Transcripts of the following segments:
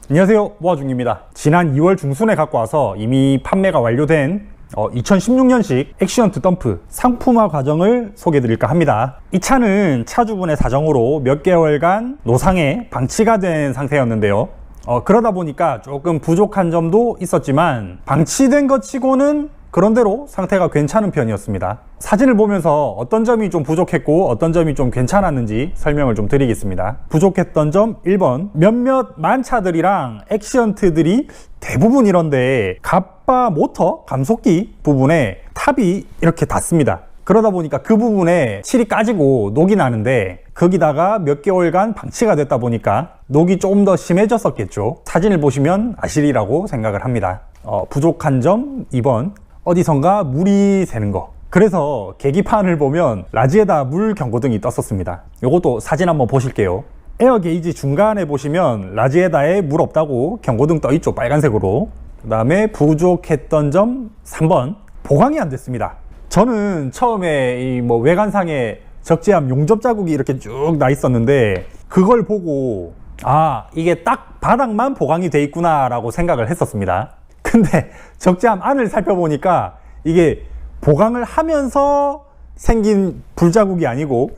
안녕하세요, 모아중입니다. 지난 2월 중순에 갖고 와서 이미 판매가 완료된 2016년식 액시언트 덤프 상품화 과정을 소개해 드릴까 합니다. 이 차는 차주분의 사정으로 몇 개월간 노상에 방치가 된 상태였는데요. 그러다 보니까 조금 부족한 점도 있었지만 방치된 것 치고는 그런대로 상태가 괜찮은 편이었습니다. 사진을 보면서 어떤 점이 좀 부족했고 어떤 점이 좀 괜찮았는지 설명을 좀 드리겠습니다. 부족했던 점 1번, 몇몇 만차들이랑 액시언트들이 대부분 이런데 갑바 모터 감속기 부분에 탑이 이렇게 닿습니다. 그러다 보니까 그 부분에 칠이 까지고 녹이 나는데 거기다가 몇 개월간 방치가 됐다 보니까 녹이 조금 더 심해졌었겠죠. 사진을 보시면 아시리라고 생각을 합니다. 부족한 점 2번, 어디선가 물이 새는 거. 그래서 계기판을 보면 라지에다 물 경고등이 떴었습니다. 요것도 사진 한번 보실게요. 에어 게이지 중간에 보시면 라지에다에 물 없다고 경고등 떠 있죠, 빨간색으로. 그 다음에 부족했던 점 3번, 보강이 안 됐습니다. 저는 처음에 이 외관상에 적재함 용접 자국이 이렇게 쭉 나 있었는데 그걸 보고 이게 딱 바닥만 보강이 돼 있구나 라고 생각을 했었습니다. 근데 적재함 안을 살펴보니까 이게 보강을 하면서 생긴 불자국이 아니고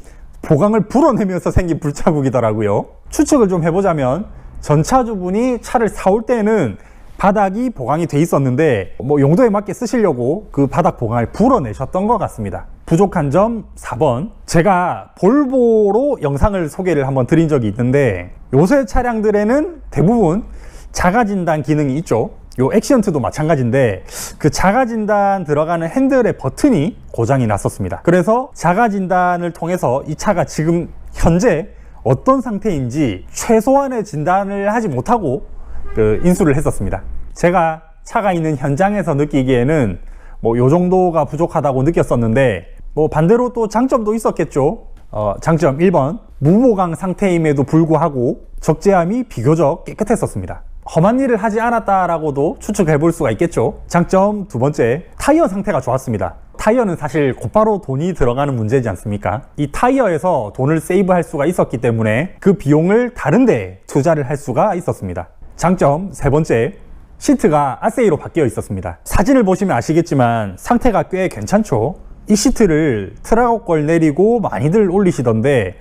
보강을 불어내면서 생긴 불자국이더라고요. 추측을 좀 해보자면 전차주분이 차를 사올 때는 바닥이 보강이 돼 있었는데 용도에 맞게 쓰시려고 그 바닥 보강을 불어내셨던 것 같습니다. 부족한 점 4번, 제가 볼보로 영상을 소개를 한번 드린 적이 있는데 요새 차량들에는 대부분 자가진단 기능이 있죠. 요 액시언트도 마찬가지인데 그 자가진단 들어가는 핸들의 버튼이 고장이 났었습니다. 그래서 자가진단을 통해서 이 차가 지금 현재 어떤 상태인지 최소한의 진단을 하지 못하고 인수를 했었습니다. 제가 차가 있는 현장에서 느끼기에는 요 정도가 부족하다고 느꼈었는데 반대로 또 장점도 있었겠죠. 장점 1번, 무보강 상태임에도 불구하고 적재함이 비교적 깨끗했었습니다. 험한 일을 하지 않았다라고도 추측해 볼 수가 있겠죠. 장점 2번째, 타이어 상태가 좋았습니다. 타이어는 사실 곧바로 돈이 들어가는 문제지 않습니까? 이 타이어에서 돈을 세이브할 수가 있었기 때문에 그 비용을 다른 데 투자를 할 수가 있었습니다. 장점 3번째, 시트가 아세이로 바뀌어 있었습니다. 사진을 보시면 아시겠지만 상태가 꽤 괜찮죠. 이 시트를 트라우걸 내리고 많이들 올리시던데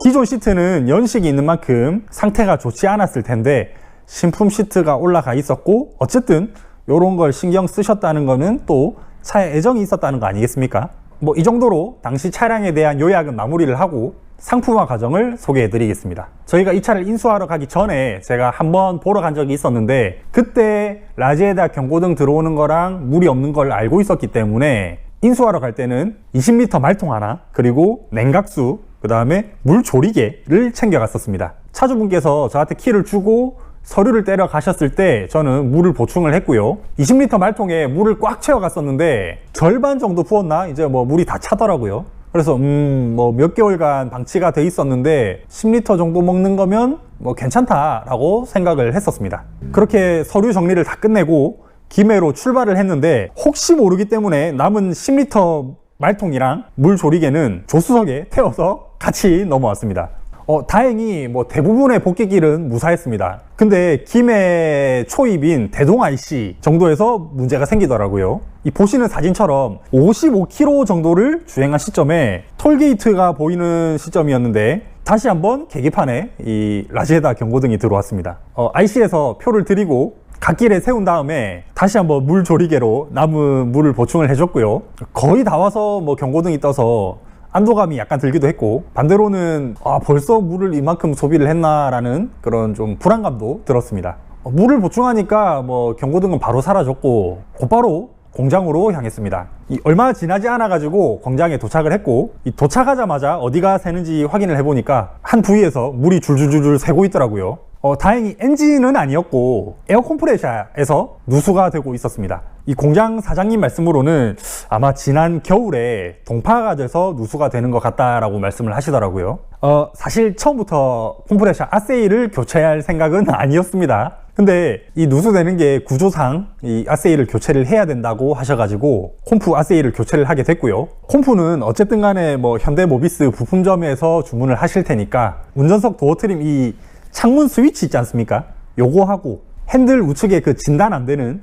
기존 시트는 연식이 있는 만큼 상태가 좋지 않았을 텐데 신품 시트가 올라가 있었고 어쨌든 이런 걸 신경 쓰셨다는 거는 또 차에 애정이 있었다는 거 아니겠습니까? 이 정도로 당시 차량에 대한 요약은 마무리를 하고 상품화 과정을 소개해 드리겠습니다. 저희가 이 차를 인수하러 가기 전에 제가 한번 보러 간 적이 있었는데 그때 라지에다 경고등 들어오는 거랑 물이 없는 걸 알고 있었기 때문에 인수하러 갈 때는 20L 말통 하나, 그리고 냉각수, 그 다음에 물 조리개를 챙겨 갔었습니다. 차주분께서 저한테 키를 주고 서류를 때려 가셨을 때 저는 물을 보충을 했고요. 20L 말통에 물을 꽉 채워 갔었는데 절반 정도 부었나? 이제 물이 다 차더라고요. 그래서 몇 개월간 방치가 돼 있었는데 10L 정도 먹는 거면 괜찮다라고 생각을 했었습니다. 그렇게 서류 정리를 다 끝내고 김해로 출발을 했는데 혹시 모르기 때문에 남은 10L 말통이랑 물 조리개는 조수석에 태워서 같이 넘어왔습니다. 다행히 대부분의 복귀길은 무사했습니다. 근데 김해 초입인 대동 IC 정도에서 문제가 생기더라고요. 이 보시는 사진처럼 55km 정도를 주행한 시점에 톨게이트가 보이는 시점이었는데 다시 한번 계기판에 이 라지에다 경고등이 들어왔습니다. IC에서 표를 드리고 갓길에 세운 다음에 다시 한번 물 조리개로 남은 물을 보충을 해줬고요. 거의 다 와서 경고등이 떠서 안도감이 약간 들기도 했고 반대로는 벌써 물을 이만큼 소비를 했나라는 그런 좀 불안감도 들었습니다. 물을 보충하니까 경고등은 바로 사라졌고 곧바로 공장으로 향했습니다. 얼마 지나지 않아 가지고 공장에 도착을 했고 도착하자마자 어디가 새는지 확인을 해보니까 한 부위에서 물이 줄줄줄줄 새고 있더라고요. 다행히 엔진은 아니었고 에어 컴프레셔에서 누수가 되고 있었습니다. 이 공장 사장님 말씀으로는 아마 지난 겨울에 동파가 돼서 누수가 되는 것 같다라고 말씀을 하시더라고요. 사실 처음부터 컴프레셔 아세이를 교체할 생각은 아니었습니다. 근데 이 누수되는 게 구조상 이 아세이를 교체를 해야 된다고 하셔가지고 콤프 아세이를 교체를 하게 됐고요. 콤프는 어쨌든 간에 현대모비스 부품점에서 주문을 하실 테니까 운전석 도어 트림 이 창문 스위치 있지 않습니까? 요거하고 핸들 우측에 그 진단 안 되는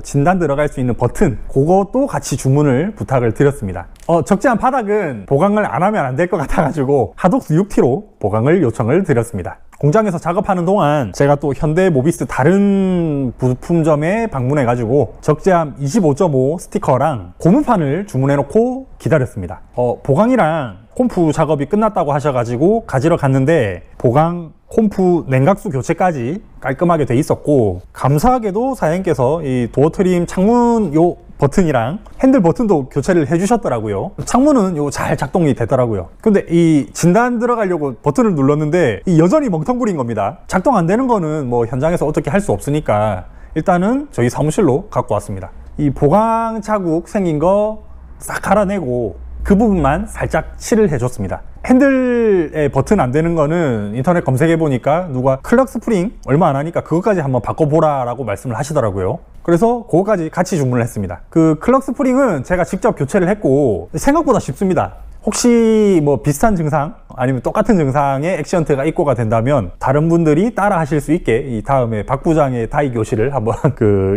진단 들어갈 수 있는 버튼 그것도 같이 주문을 부탁을 드렸습니다. 적재한 바닥은 보강을 안 하면 안 될 것 같아가지고 하독스 6T로 보강을 요청을 드렸습니다. 공장에서 작업하는 동안 제가 또 현대 모비스 다른 부품점에 방문해가지고 적재함 25.5 스티커랑 고무판을 주문해놓고 기다렸습니다. 보강이랑 홈프 작업이 끝났다고 하셔가지고 가지러 갔는데 보강, 홈프, 냉각수 교체까지 깔끔하게 돼 있었고, 감사하게도 사장님께서 이 도어 트림 창문 요 버튼이랑 핸들 버튼도 교체를 해주셨더라고요. 창문은 요 잘 작동이 되더라고요. 근데 이 진단 들어가려고 버튼을 눌렀는데 여전히 멍텅구리인 겁니다. 작동 안 되는 거는 뭐 현장에서 어떻게 할 수 없으니까 일단은 저희 사무실로 갖고 왔습니다. 이 보강 자국 생긴 거 싹 갈아내고 그 부분만 살짝 칠을 해줬습니다. 핸들에 버튼 안 되는 거는 인터넷 검색해 보니까 누가 클럭 스프링 얼마 안 하니까 그것까지 한번 바꿔보라 라고 말씀을 하시더라고요. 그래서 그거까지 같이 주문을 했습니다. 그 클럭 스프링은 제가 직접 교체를 했고 생각보다 쉽습니다. 혹시 뭐 비슷한 증상 아니면 똑같은 증상의 액시언트가 입고가 된다면 다른 분들이 따라 하실 수 있게 이 다음에 박 부장의 다이 교실을 한번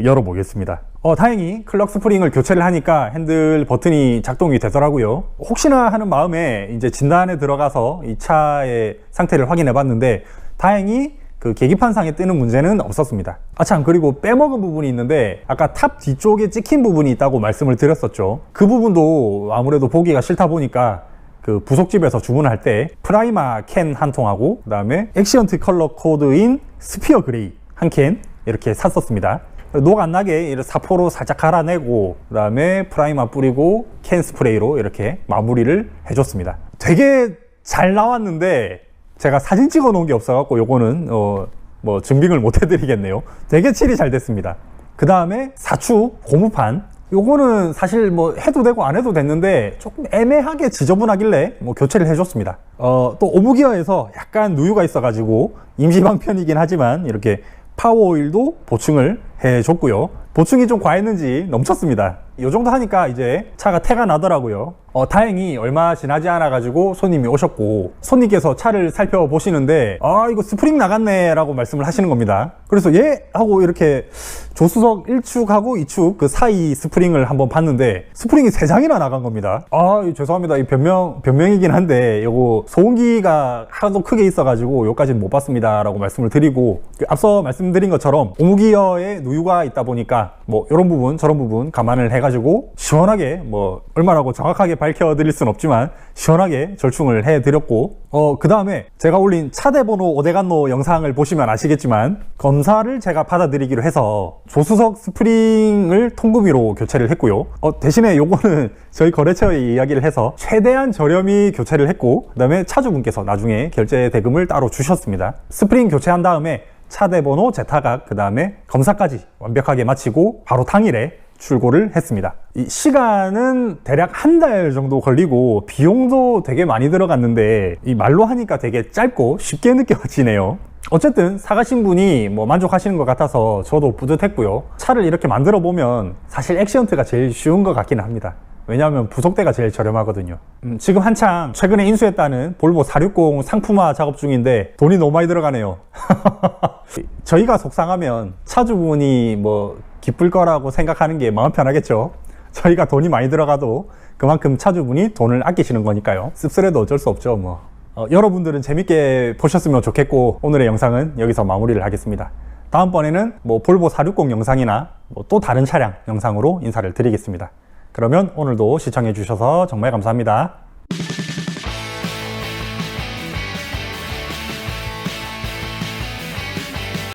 열어보겠습니다. 다행히 클럭 스프링을 교체를 하니까 핸들 버튼이 작동이 되더라고요. 혹시나 하는 마음에 이제 진단에 들어가서 이 차의 상태를 확인해 봤는데 다행히 그 계기판상에 뜨는 문제는 없었습니다. 참, 그리고 빼먹은 부분이 있는데 아까 탑 뒤쪽에 찍힌 부분이 있다고 말씀을 드렸었죠. 그 부분도 아무래도 보기가 싫다 보니까 그 부속집에서 주문할 때 프라이마 캔 한 통하고 그 다음에 액시언트 컬러 코드인 스피어 그레이 한 캔 이렇게 샀었습니다. 녹 안 나게 사포로 살짝 갈아내고 그 다음에 프라이마 뿌리고 캔 스프레이로 이렇게 마무리를 해줬습니다. 되게 잘 나왔는데 제가 사진 찍어 놓은 게 없어갖고 요거는 뭐 증빙을 못 해드리겠네요. 되게 칠이 잘 됐습니다. 그 다음에 4축 고무판, 요거는 사실 뭐 해도 되고 안 해도 됐는데 조금 애매하게 지저분하길래 뭐 교체를 해줬습니다. 또 오브기어에서 약간 누유가 있어가지고 임시방편이긴 하지만 이렇게 파워오일도 보충을 해줬고요. 보충이 좀 과했는지 넘쳤습니다. 이 정도 하니까 이제 차가 태가 나더라고요. 다행히 얼마 지나지 않아 가지고 손님이 오셨고 손님께서 차를 살펴보시는데 이거 스프링 나갔네 라고 말씀을 하시는 겁니다. 그래서 예? 하고 이렇게 조수석 1축하고 2축 그 사이 스프링을 한번 봤는데 스프링이 3장이나 나간 겁니다. 죄송합니다. 이 변명이긴 한데 요거 소음기가 하도 크게 있어 가지고 요까지는 못 봤습니다 라고 말씀을 드리고, 앞서 말씀드린 것처럼 오무기어에 누유가 있다 보니까 뭐 이런 부분 저런 부분 감안을 해가지고 시원하게, 뭐 얼마라고 정확하게 밝혀드릴 순 없지만 시원하게 절충을 해드렸고, 그 다음에 제가 올린 차대번호 오데간노 영상을 보시면 아시겠지만 검사를 제가 받아드리기로 해서 조수석 스프링을 통구비로 교체를 했고요. 대신에 요거는 저희 거래처에 이야기를 해서 최대한 저렴히 교체를 했고, 그 다음에 차주분께서 나중에 결제 대금을 따로 주셨습니다. 스프링 교체한 다음에 차대번호, 제타각, 그 다음에 검사까지 완벽하게 마치고 바로 당일에 출고를 했습니다. 이 시간은 대략 한 달 정도 걸리고 비용도 되게 많이 들어갔는데 이 말로 하니까 되게 짧고 쉽게 느껴지네요. 어쨌든 사가신 분이 뭐 만족하시는 것 같아서 저도 뿌듯했고요. 차를 이렇게 만들어 보면 사실 액시언트가 제일 쉬운 것 같기는 합니다. 왜냐하면 부속대가 제일 저렴하거든요. 지금 한창 최근에 인수했다는 볼보 460 상품화 작업 중인데 돈이 너무 많이 들어가네요. 저희가 속상하면 차주분이 뭐 기쁠 거라고 생각하는 게 마음 편하겠죠. 저희가 돈이 많이 들어가도 그만큼 차주분이 돈을 아끼시는 거니까요. 씁쓸해도 어쩔 수 없죠 뭐. 여러분들은 재밌게 보셨으면 좋겠고 오늘의 영상은 여기서 마무리를 하겠습니다. 다음번에는 뭐 볼보 460 영상이나 뭐 또 다른 차량 영상으로 인사를 드리겠습니다. 그러면 오늘도 시청해 주셔서 정말 감사합니다.